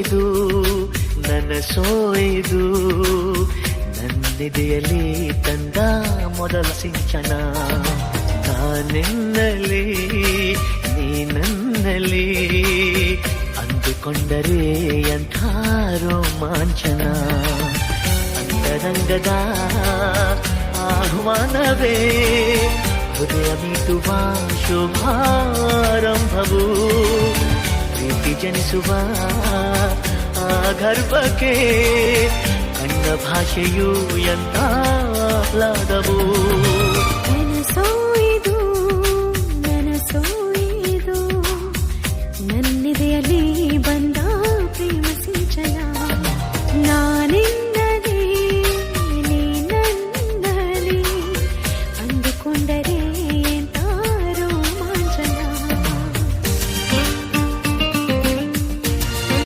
ಇದು ನನ್ನ ಸೋಯಿದು ನನ್ನೆದೆಯಲ್ಲಿ ತಂದ ಮೊದಲ ಸಿಂಚನ ನಾನೆನ್ನಲಿ ನೀ ನನ್ನಲ್ಲಿ ಅಂದುಕೊಂಡರೆ ಅಂಥ ರೋಮಾಂಚನ ಅಂತರಂಗದ ಆಹ್ವಾನವೇ ಹೃದಯ ಮೀಟುವ ಶುಭಾರಂಭವು ಪ್ರೀತಿ ಜನಿಸುವ ಆ ಗರ್ಭಕ್ಕೆ ಕಣ್ಣ ಭಾಷೆಯು ಎಂಥ ಆಹ್ಲಾದವು